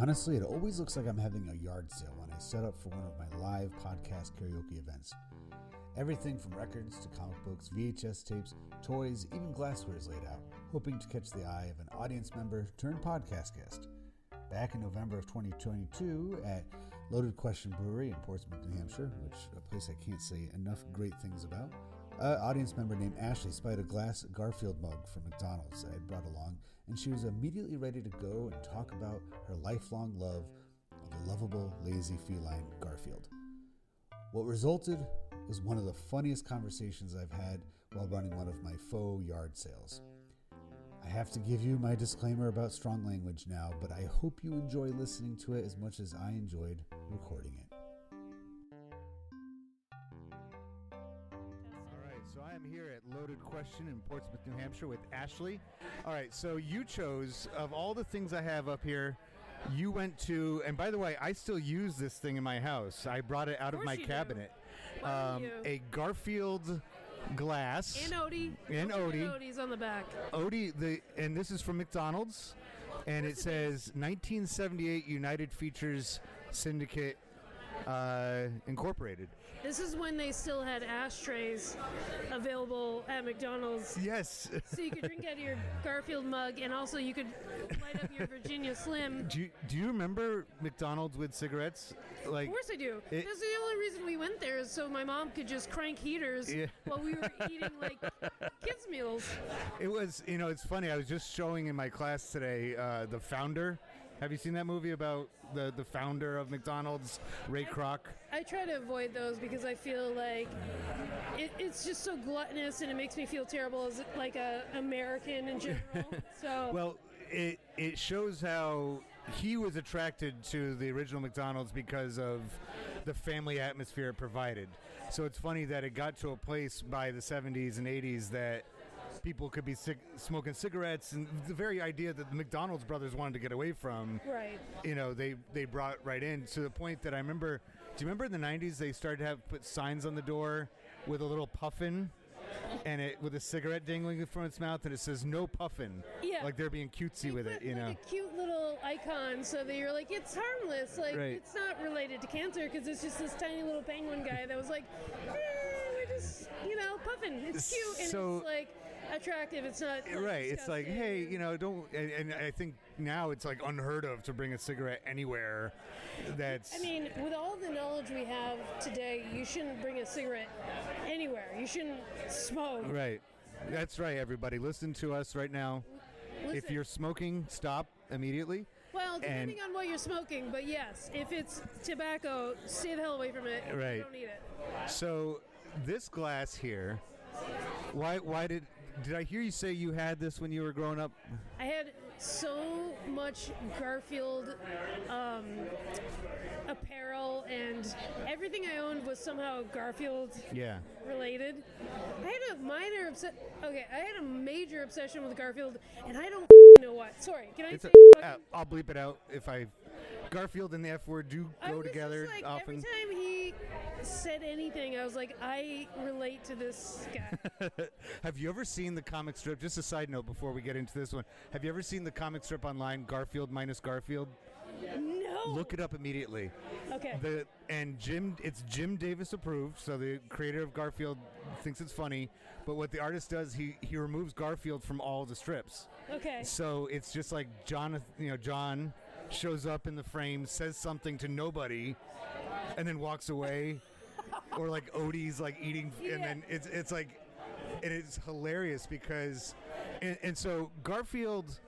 Honestly, it always looks like I'm having a yard sale when I set up for one of my live podcast karaoke events. Everything from records to comic books, VHS tapes, toys, even glassware is laid out, hoping to catch the eye of an audience member turned podcast guest. Back in November of 2022 at Loaded Question Brewery in Portsmouth, New Hampshire, which is a place I can't say enough great things about, an audience member named Ashley spied a glass Garfield mug from McDonald's I had brought along, and she was immediately ready to go and talk about her lifelong love of the lovable, lazy feline Garfield. What resulted was one of the funniest conversations I've had while running one of my faux yard sales. I have to give you my disclaimer about strong language now, but I hope you enjoy listening to it as much as I enjoyed recording it. All right, so I am here at Loaded Question in Portsmouth, New Hampshire with Ashley. All right, so you chose, of all the things I have up here, you went to, and by the way, I still use this thing in my house. I brought it out of my cabinet. A Garfield glass. And Odie. And Odie. Odie's on the back. Odie, and this is from McDonald's, and it says 1978 United Features Syndicate Incorporated. This is when they still had ashtrays available at McDonald's. Yes. So you could drink out of your Garfield mug, and also you could light up your Virginia Slim. Do you remember McDonald's with cigarettes? Like, of course I do. That's the only reason we went there, is so my mom could just crank heaters while we were eating like kids' meals. It was, it's funny. I was just showing in my class today The Founder. Have you seen that movie about the founder of McDonald's, Ray Kroc? I try to avoid those because I feel like it's just so gluttonous, and it makes me feel terrible as like a American in general. So well, it shows how he was attracted to the original McDonald's because of the family atmosphere it provided. So it's funny that it got to a place by the 70s and 80s that people could be smoking cigarettes, and the very idea that the McDonald's brothers wanted to get away from, right? They brought right in, to the point that I remember. Do you remember in the 90s they started to put signs on the door with a little puffin, and it with a cigarette dangling from its mouth, and it says "No puffin." Yeah, like they're being cutesy with it, like a cute little icon, so that you're like, it's harmless, like it's not related to cancer, because it's just this tiny little penguin guy that was like, we're just puffin. It's cute, and it's like attractive. It's not right. It's like, hey, don't. And I think now it's like unheard of to bring a cigarette anywhere. That's. I mean, with all the knowledge we have today, you shouldn't bring a cigarette anywhere. You shouldn't smoke. Right. That's right. Everybody, listen to us right now. Listen. If you're smoking, stop immediately. Well, depending on what you're smoking, but yes, if it's tobacco, stay the hell away from it. Right. You don't need it. So this glass here. Why did I hear you say you had this when you were growing up? I had so much Garfield apparel, and everything I owned was somehow Garfield related. I had a major obsession with Garfield, and I don't know what. Sorry, can I say I'll bleep it out if I... Garfield and the F word do go together often. Every time he said anything, I was like, I relate to this guy. Have you ever seen the comic strip? Just a side note before we get into this one. Have you ever seen the comic strip online, Garfield minus Garfield? No. Look it up immediately. Okay. It's Jim Davis approved, so the creator of Garfield thinks it's funny. But what the artist does, he removes Garfield from all the strips. Okay. So it's just like John shows up in the frame, says something to nobody, and then walks away. Or like Odie's like eating, and then it's like, it is hilarious because, and so Garfield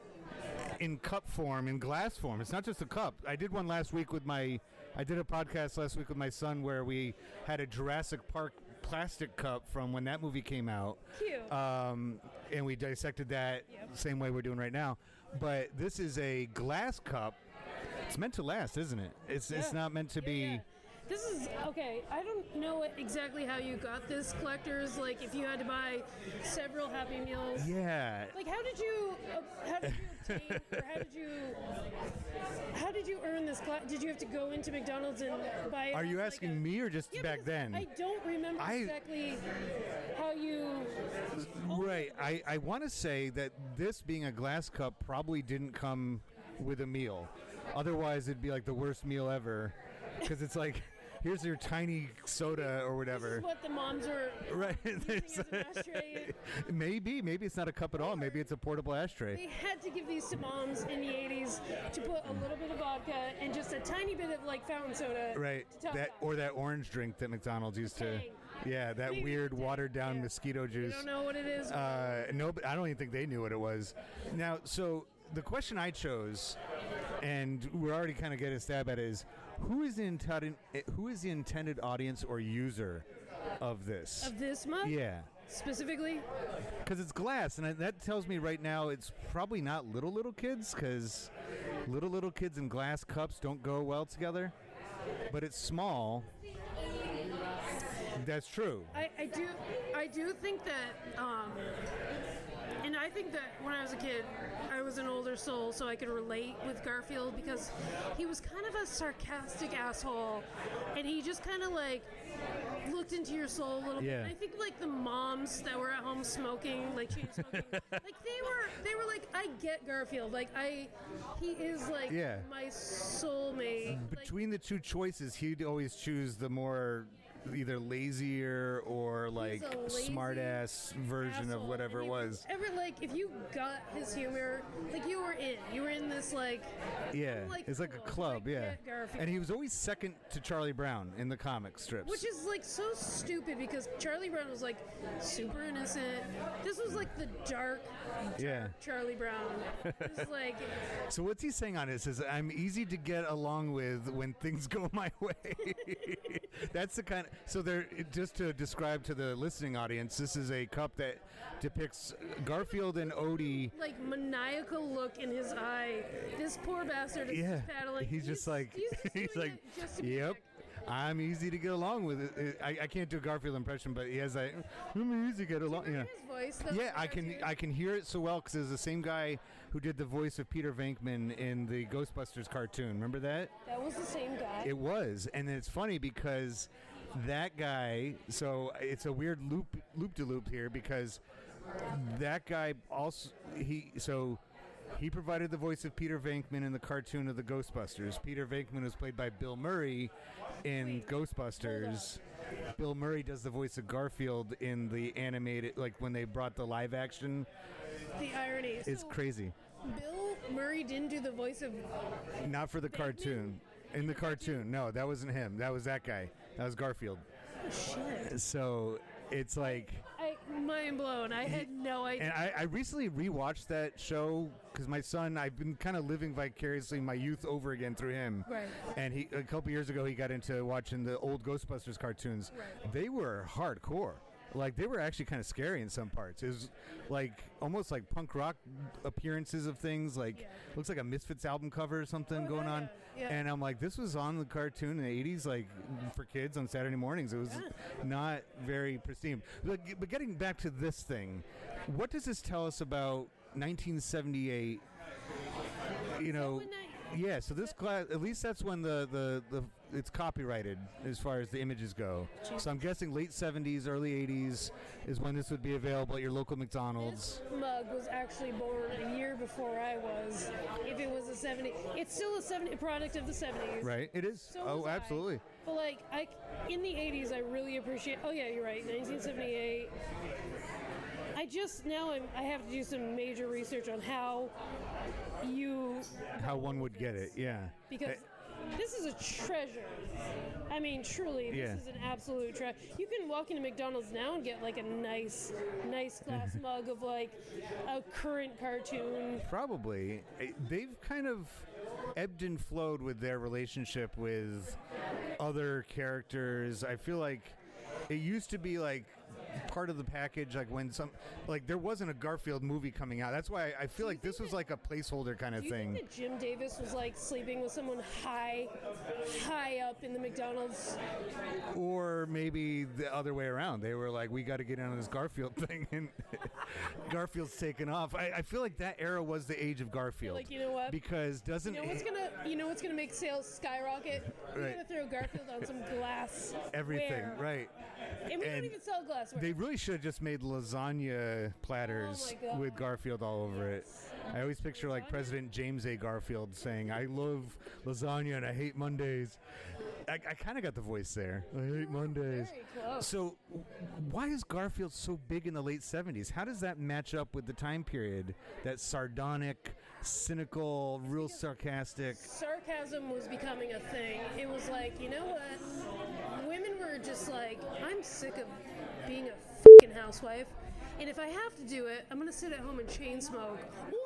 in cup form, in glass form, it's not just a cup. I did a podcast last week with my son where we had a Jurassic Park plastic cup from when that movie came out. Cute. And we dissected that same way we're doing right now. But this is a glass cup. It's meant to last, isn't it? It's not meant to be... Yeah. This is, okay, I don't know exactly how you got this, collectors, like if you had to buy several Happy Meals. Yeah. Like how did you obtain, or how did you earn this class? Did you have to go into McDonald's and buy it? Are you asking me or just back then? I don't remember exactly how you... Right, I want to say that this being a glass cup probably didn't come with a meal. Otherwise, it'd be like the worst meal ever, because it's like, here's your tiny soda or whatever. This is what the moms are right. using as an ashtray. Maybe it's not a cup at all. Maybe it's a portable ashtray. They had to give these to moms in the 80s to put a little bit of vodka and just a tiny bit of like fountain soda. Right. Or that orange drink that McDonald's used to. Yeah, that weird watered down mosquito juice. I don't know what it is. No, but I don't even think they knew what it was. Now, so the question I chose, and we're already kind of getting a stab at it, is who is the intended audience or user of this? Of this mug? Yeah. Specifically? Because it's glass, and that tells me right now it's probably not little kids, because little kids and glass cups don't go well together. But it's small. That's true. I do think that, and I think that when I was a kid, I was an older soul, so I could relate with Garfield because he was kind of a sarcastic asshole, and he just kind of like looked into your soul a little bit. And I think like the moms that were at home smoking, like chain smoking, like they were like, I get Garfield, like he is like my soulmate. Between the two choices, he'd always choose the more either lazier or like smart-ass version of whatever it was. If you got his humor, like you were in this like it's like a club, and he was always second to Charlie Brown in the comic strips, which is like so stupid because Charlie Brown was like super innocent. This was like the dark Charlie Brown. It's like, so what's he saying on it? Says, I'm easy to get along with when things go my way. That's the kind of, so there, just to describe to the listening audience, this is a cup that depicts Garfield and Odie. Like maniacal look in his eye. This poor bastard is just paddling. He's just like, he's like, yep. I'm easy to get along with it. I can't do a Garfield impression, but he has that. I'm easy to get along. His voice, I can hear it so well because it's the same guy who did the voice of Peter Venkman in the Ghostbusters cartoon. Remember that? That was the same guy. It was, and it's funny because that guy. So it's a weird loop de loop here because that guy also he provided the voice of Peter Venkman in the cartoon of the Ghostbusters. Peter Venkman was played by Bill Murray in Ghostbusters. Bill Murray does the voice of Garfield in the animated, like when they brought the live action. The irony. It's crazy. Bill Murray didn't do the voice of... Not for the cartoon. In the cartoon. No, that wasn't him. That was that guy. That was Garfield. Oh, shit. So it's like... mind blown. I had no idea. And I recently rewatched that show because my son, I've been kind of living vicariously my youth over again through him. Right. And a couple years ago, he got into watching the old Ghostbusters cartoons. Right. They were hardcore. Like, they were actually kind of scary in some parts. It was like almost like punk rock appearances of things. Like, looks like a Misfits album cover or something going on. Yeah. And I'm like, this was on the cartoon in the 80s, like for kids on Saturday mornings. It was not very pristine. But getting back to this thing, what does this tell us about 1978? You know. Yeah, so this glass, at least that's when the it's copyrighted as far as the images go. Jesus. So I'm guessing late 70s, early 80s is when this would be available at your local McDonald's. This mug was actually born a year before I was. If it was a 70s, it's still a product of the 70s. Right, it is. So absolutely. But like, in the 80s, I really appreciate. Oh yeah, you're right. 1978. I have to do some major research on how one would get it, because this is a treasure. I mean, truly, this is an absolute treasure. You can walk into McDonald's now and get like a nice glass mug of like a current cartoon. Probably. They've kind of ebbed and flowed with their relationship with other characters. I feel like it used to be like part of the package, like when there wasn't a Garfield movie coming out. That's why I feel like this was like a placeholder kind of thing. Do you think that Jim Davis was like sleeping with someone high up in the McDonald's? Or maybe the other way around. They were like, we got to get in on this Garfield thing, and Garfield's taken off. I feel like that era was the age of Garfield. Like, you know what? Because you know what's gonna make sales skyrocket? We're gonna throw Garfield on some glass. Everything, right? And we don't even sell glassware. They really should have just made lasagna platters with Garfield all over it. I always picture like President James A. Garfield saying, "I love lasagna and I hate Mondays." I kind of got the voice there. I hate Mondays. Very close. So, why is Garfield so big in the late 70s? How does that match up with the time period? That sardonic, cynical, real sarcastic. Sarcasm was becoming a thing. It was like, you know what? Women were just like, I'm sick of being a fucking housewife. And if I have to do it, I'm going to sit at home and chain smoke.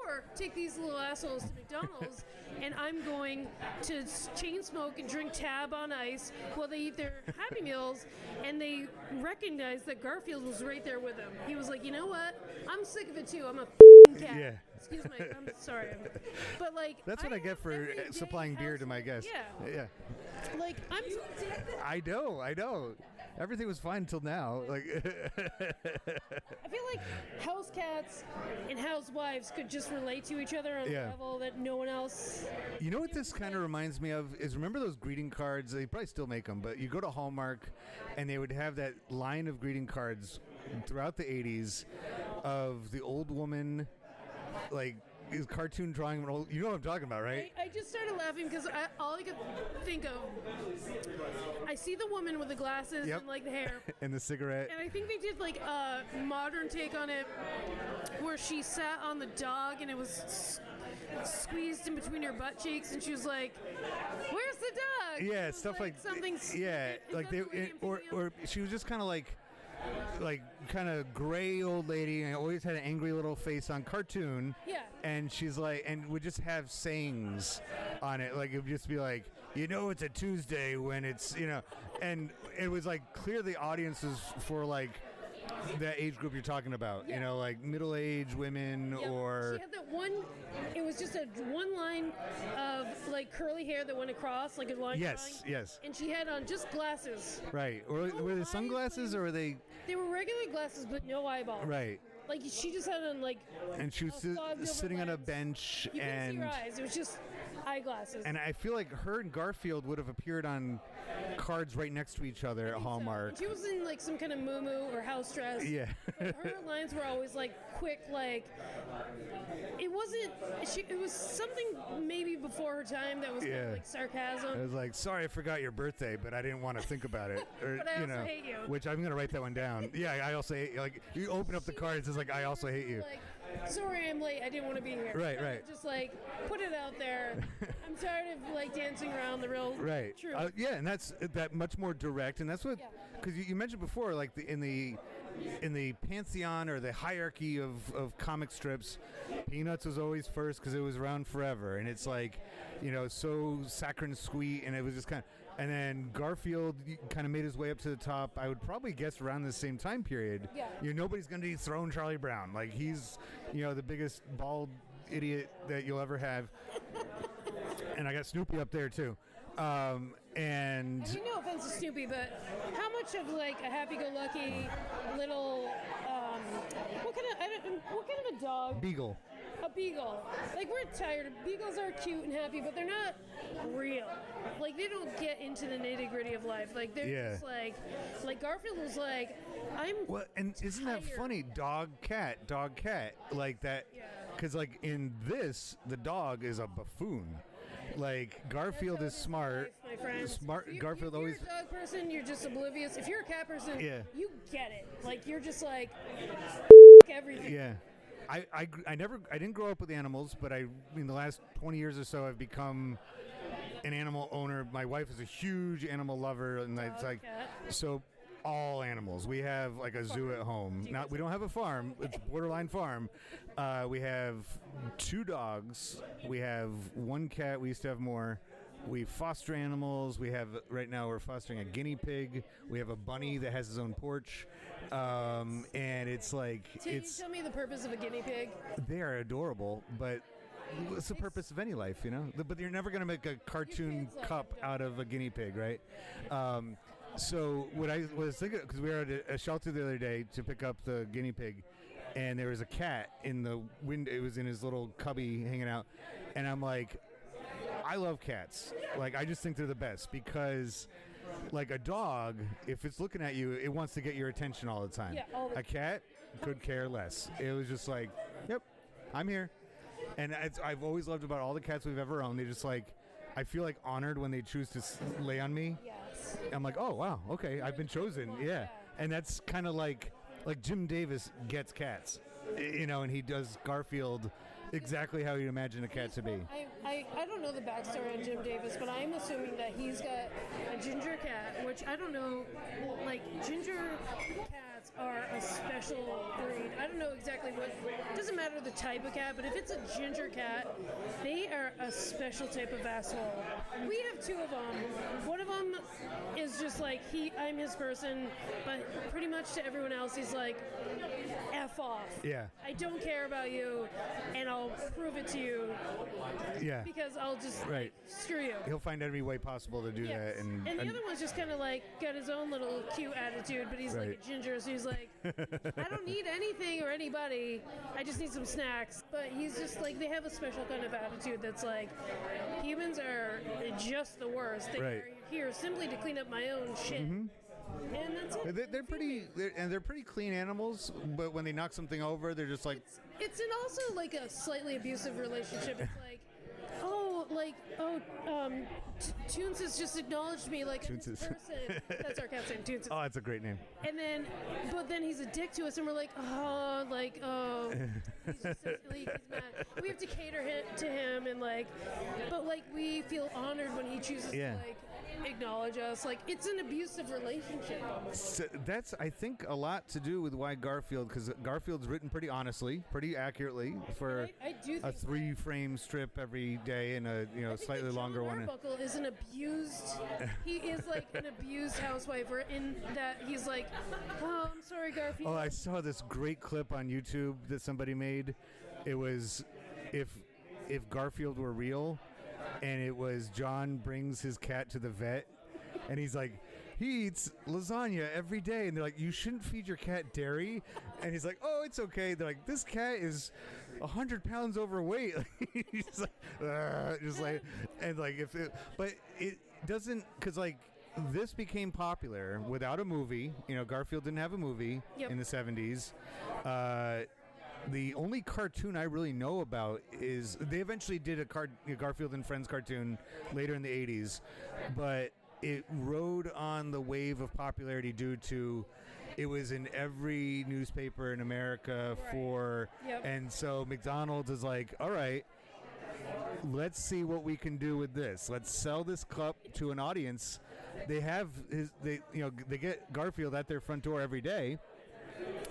Or take these little assholes to McDonald's and I'm going to chain smoke and drink Tab on ice while they eat their Happy Meals. And they recognized that Garfield was right there with them. He was like, you know what? I'm sick of it too. I'm a f***ing cat. Yeah. Excuse me. I'm sorry. But like, That's what I get for supplying beer to my guests. Yeah. Like, I know. Everything was fine until now. Like, I feel like house cats and housewives could just relate to each other on a level that no one else. You know what this kind of reminds me of is, remember those greeting cards? They probably still make them, but you go to Hallmark and they would have that line of greeting cards throughout the 80s of the old woman, like, is cartoon drawing. You know what I'm talking about, right? I just started laughing because all I could think of, I see the woman with the glasses and like the hair and the cigarette, and I think they did like a modern take on it where she sat on the dog and it was squeezed in between her butt cheeks and she was like, "Where's the dog?" Yeah, stuff like something. Like they or she was just kind of like kind of gray old lady and always had an angry little face on cartoon. Yeah. And she's like, and would just have sayings on it. Like, it would just be like, you know, it's a Tuesday when it's, you know, and it was like clear the audience was for like that age group you're talking about, you know, like middle-aged women or. She had that one, it was just a one line of like curly hair that went across like a line. Yes. And she had on just glasses. Right. Or were they sunglasses or were they? They were regular glasses, but no eyeball. Right. Like she just had on like. And she was sitting on a bench you and. You couldn't see her eyes. It was just eyeglasses. And I feel like her and Garfield would have appeared on cards right next to each other at Hallmark. So. She was in like some kind of muumuu or house dress. Yeah. Her lines were always like quick, like it wasn't. It was something maybe before her time that was kind of like sarcasm. It was like, sorry, I forgot your birthday, but I didn't want to think about it. Or, but I also hate you. Which I'm gonna write that one down. Yeah, I also hate you. Like you open up the cards, it's like I also hate you. Like, sorry, I'm late. I didn't want to be here. Right. Just like put it out there. I'm tired of like dancing around the real truth. Yeah, and that's that much more direct, and that's what because you mentioned before, like in the pantheon or the hierarchy of comic strips, Peanuts was always first because it was around forever, and it's like, you know, so saccharine sweet, and it was just kind of. And then Garfield kind of made his way up to the top. I would probably guess around the same time period. Yeah. You know, nobody's going to dethrone Charlie Brown. Like, he's, you know, the biggest bald idiot that you'll ever have. And I got Snoopy up there, too. And I mean, no offense to Snoopy, but how much of, like, a happy-go-lucky little, what kind of a dog? Beagle. A beagle. Like, we're tired. Beagles are cute and happy, but they're not real. Like, they don't get into the nitty-gritty of life. Like, they're just like Garfield was like, Well, and isn't that funny? Dog, cat. Like that. Yeah. Because, like, in this, the dog is a buffoon. Like, Garfield is smart. Life, my friend. Smart. Garfield always. If you're a dog person, you're just oblivious. If you're a cat person, you get it. Like, you're just like, everything. Yeah. I didn't grow up with animals, but in the last 20 years or so, I've become an animal owner. My wife is a huge animal lover, and it's like, so all animals. We have like a zoo at home. We don't have a farm. It's borderline farm. We have 2 dogs. We have 1 cat. We used to have more. We foster animals. Right now we're fostering a guinea pig. We have a bunny that has his own porch. And it's like, Can you tell me the purpose of a guinea pig? They are adorable, but what's the purpose of any life, you know? But you're never going to make a cartoon cup out of a guinea pig, right? So what I was thinking, because we were at a shelter the other day to pick up the guinea pig, and there was a cat in the window. It was in his little cubby hanging out. And I'm like, I love cats. Like, I just think they're the best because, like, a dog, if it's looking at you, it wants to get your attention all the time. Yeah, a cat could care less. It was just like, yep, I'm here. And I've always loved about all the cats we've ever owned. They just like, I feel like honored when they choose to lay on me. Yes. I'm like, oh wow, okay, I've been chosen. Yeah. And that's kind of like Jim Davis gets cats, and he does Garfield exactly how you'd imagine a cat to be. I don't know the backstory on Jim Davis, but I'm assuming that he's got a ginger cat, which I don't know, ginger cats are a special breed. I don't know exactly what, it doesn't matter the type of cat, but if it's a ginger cat, they are a special type of asshole. We have two of them. One of them is just I'm his person, but pretty much to everyone else, he's like, F off. Yeah. I don't care about you, and I'll prove it to you. Yeah. Because I'll just screw you. He'll find every way possible to do that. And the other one's just kind of got his own little cute attitude, but he's like a ginger, so he's like, I don't need anything or anybody. I just need some snacks. But he's just they have a special kind of attitude that's like, humans are just the worst. They are here simply to clean up my own shit. Mm-hmm. And that's it. They're pretty clean animals, but when they knock something over, they're just like. It's also a slightly abusive relationship. It's Toons has just acknowledged me like I'm his person. That's our cat's name, Toons. Oh, that's a great name. And then he's a dick to us, and we're like, he's just he's mad. We have to cater to him, and but we feel honored when he chooses to acknowledge us. It's an abusive relationship. So that's, I think, a lot to do with why Garfield, because Garfield's written pretty honestly, pretty accurately for I do a think 3-frame strip every day and a slightly longer one. Arbuckle is an abused. He is an abused housewife, or in that he's like, oh, I'm sorry, Garfield. Oh, I saw this great clip on YouTube that somebody made. It was if Garfield were real. And it was John brings his cat to the vet, and he's like, he eats lasagna every day. And they're like, you shouldn't feed your cat dairy. And he's like, oh, it's okay. They're like, this cat is 100 pounds overweight. He's like, but it doesn't, because this became popular without a movie. Garfield didn't have a movie in the 70s. The only cartoon I really know about is they eventually did a Garfield and Friends cartoon later in the 80s, but it rode on the wave of popularity due to it was in every newspaper in America and so McDonald's is like, all right, let's see what we can do with this. Let's sell this cup to an audience. They have they get Garfield at their front door every day.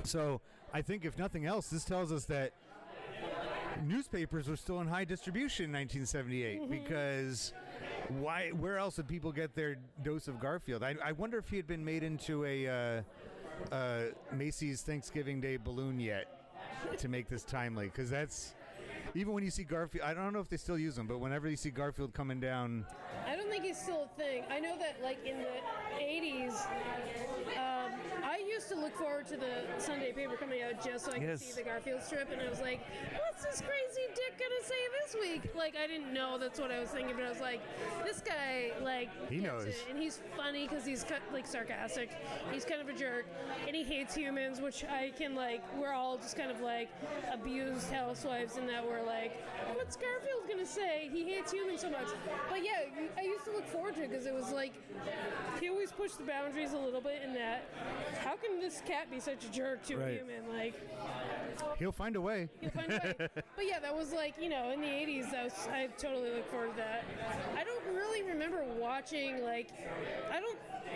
So I think, if nothing else, this tells us that newspapers were still in high distribution in 1978 because where else would people get their dose of Garfield? I wonder if he had been made into a Macy's Thanksgiving Day balloon yet to make this timely, because that's, even when you see Garfield, I don't know if they still use them, but whenever you see Garfield coming down. I don't think he's still a thing. I know that in the 80s, I used to look forward to the Sunday paper coming out just so I could see the Garfield strip, and I was like, what's this crazy dick gonna say this week? I didn't know that's what I was thinking, but I was like, this guy, he knows. And he's funny because he's sarcastic. He's kind of a jerk, and he hates humans, which I can, we're all just kind of abused housewives in that we're like, what's Garfield gonna say? He hates humans so much. But yeah, I used to look forward to it because it was he always pushed the boundaries a little bit in that, how can this cat be such a jerk to a human? He'll find a way. But yeah, that was in the 80s, I totally look forward to that. I don't really remember watching,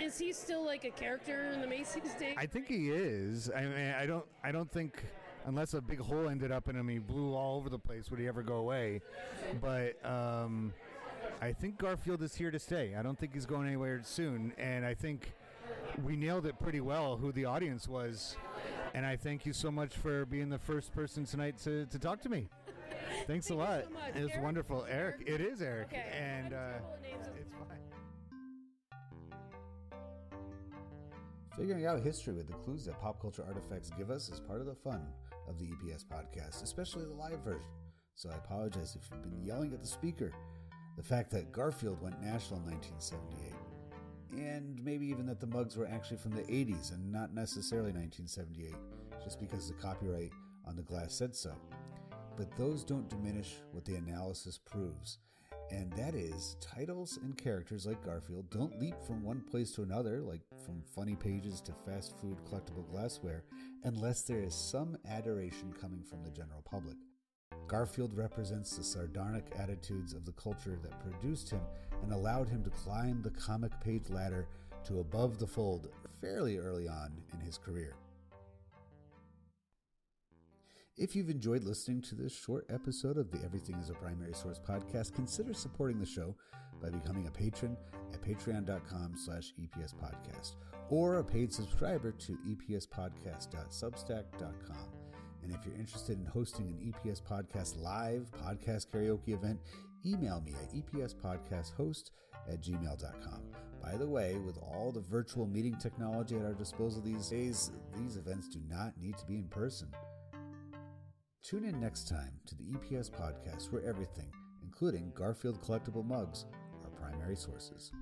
is he still a character in the Macy's days? I think he is. I mean, I don't think, unless a big hole ended up in him, he blew all over the place, would he ever go away? But I think Garfield is here to stay. I don't think he's going anywhere soon, and I think we nailed it pretty well who the audience was, and I thank you so much for being the first person tonight to talk to me. Thanks a lot. So much. It was wonderful. Eric. It is Eric. Okay. And it's fine. Figuring out history with the clues that pop culture artifacts give us is part of the fun of the EPS podcast, especially the live version. So I apologize if you've been yelling at the speaker. The fact that Garfield went national in 1978. And maybe even that the mugs were actually from the 80s and not necessarily 1978, just because the copyright on the glass said so. but those don't diminish what the analysis proves. And that is, titles and characters like Garfield don't leap from one place to another, like from funny pages to fast food collectible glassware, unless there is some adoration coming from the general public. Garfield represents the sardonic attitudes of the culture that produced him and allowed him to climb the comic page ladder to above the fold fairly early on in his career. If you've enjoyed listening to this short episode of the Everything is a Primary Source podcast, consider supporting the show by becoming a patron at patreon.com/EPS podcast or a paid subscriber to epspodcast.substack.com. And if you're interested in hosting an EPS Podcast live podcast karaoke event, email me at epspodcasthost@gmail.com. By the way, with all the virtual meeting technology at our disposal these days, these events do not need to be in person. Tune in next time to the EPS Podcast, where everything, including Garfield collectible mugs, are primary sources.